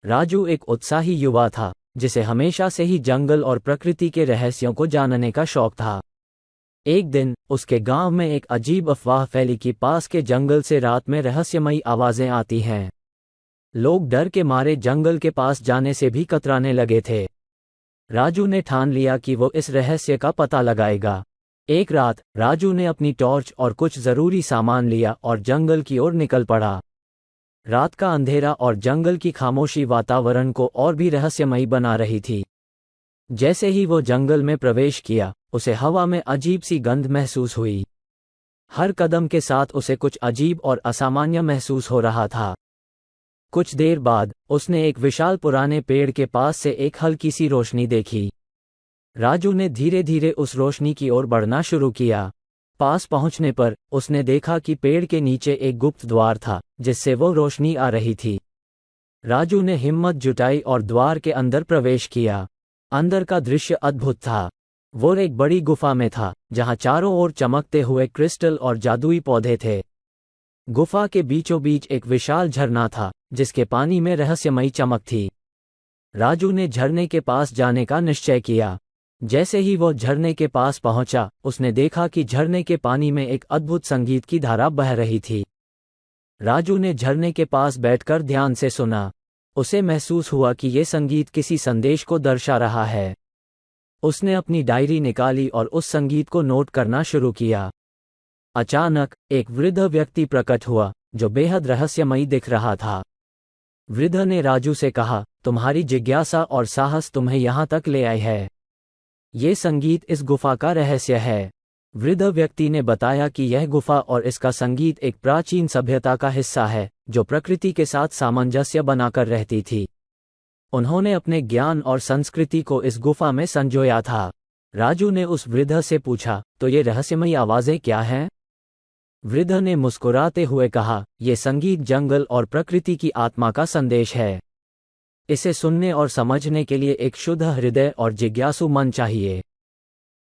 राजू एक उत्साही युवा था, जिसे हमेशा से ही जंगल और प्रकृति के रहस्यों को जानने का शौक था। एक दिन उसके गांव में एक अजीब अफवाह फैली कि पास के जंगल से रात में रहस्यमयी आवाजें आती हैं। लोग डर के मारे जंगल के पास जाने से भी कतराने लगे थे। राजू ने ठान लिया कि वो इस रहस्य का पता लगाएगा। एक रात राजू ने अपनी टॉर्च और कुछ जरूरी सामान लिया और जंगल की ओर निकल पड़ा। रात का अंधेरा और जंगल की खामोशी वातावरण को और भी रहस्यमयी बना रही थी। जैसे ही वो जंगल में प्रवेश किया, उसे हवा में अजीब सी गंध महसूस हुई। हर कदम के साथ उसे कुछ अजीब और असामान्य महसूस हो रहा था। कुछ देर बाद उसने एक विशाल पुराने पेड़ के पास से एक हल्की सी रोशनी देखी। राजू ने धीरे धीरे उस रोशनी की ओर बढ़ना शुरू किया। पास पहुंचने पर उसने देखा कि पेड़ के नीचे एक गुप्त द्वार था, जिससे वो रोशनी आ रही थी। राजू ने हिम्मत जुटाई और द्वार के अंदर प्रवेश किया। अंदर का दृश्य अद्भुत था। वो एक बड़ी गुफा में था, जहां चारों ओर चमकते हुए क्रिस्टल और जादुई पौधे थे। गुफा के बीचों बीच एक विशाल झरना था, जिसके पानी में रहस्यमयी चमक थी। राजू ने झरने के पास जाने का निश्चय किया। जैसे ही वो झरने के पास पहुंचा, उसने देखा कि झरने के पानी में एक अद्भुत संगीत की धारा बह रही थी। राजू ने झरने के पास बैठकर ध्यान से सुना। उसे महसूस हुआ कि ये संगीत किसी संदेश को दर्शा रहा है। उसने अपनी डायरी निकाली और उस संगीत को नोट करना शुरू किया। अचानक एक वृद्ध व्यक्ति प्रकट हुआ, जो बेहद रहस्यमयी दिख रहा था। वृद्ध ने राजू से कहा, तुम्हारी जिज्ञासा और साहस तुम्हें यहाँ तक ले आए है। ये संगीत इस गुफा का रहस्य है। वृद्ध व्यक्ति ने बताया कि यह गुफा और इसका संगीत एक प्राचीन सभ्यता का हिस्सा है, जो प्रकृति के साथ सामंजस्य बनाकर रहती थी। उन्होंने अपने ज्ञान और संस्कृति को इस गुफा में संजोया था। राजू ने उस वृद्ध से पूछा, तो ये रहस्यमयी आवाजें क्या हैं? वृद्ध ने मुस्कुराते हुए कहा, ये संगीत जंगल और प्रकृति की आत्मा का संदेश है। इसे सुनने और समझने के लिए एक शुद्ध हृदय और जिज्ञासु मन चाहिए।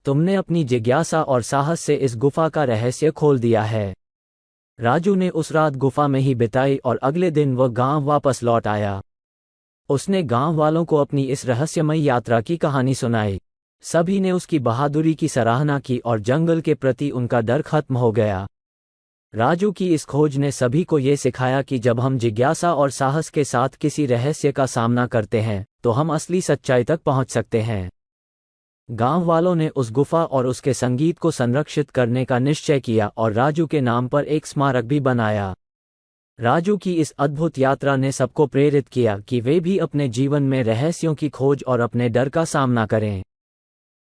तुमने अपनी जिज्ञासा और साहस से इस गुफा का रहस्य खोल दिया है। राजू ने उस रात गुफा में ही बिताई और अगले दिन वह गांव वापस लौट आया। उसने गांव वालों को अपनी इस रहस्यमयी यात्रा की कहानी सुनाई। सभी ने उसकी बहादुरी की सराहना की और जंगल के प्रति उनका डर खत्म हो गया। राजू की इस खोज ने सभी को ये सिखाया कि जब हम जिज्ञासा और साहस के साथ किसी रहस्य का सामना करते हैं, तो हम असली सच्चाई तक पहुंच सकते हैं। गांव वालों ने उस गुफा और उसके संगीत को संरक्षित करने का निश्चय किया और राजू के नाम पर एक स्मारक भी बनाया। राजू की इस अद्भुत यात्रा ने सबको प्रेरित किया कि वे भी अपने जीवन में रहस्यों की खोज और अपने डर का सामना करें।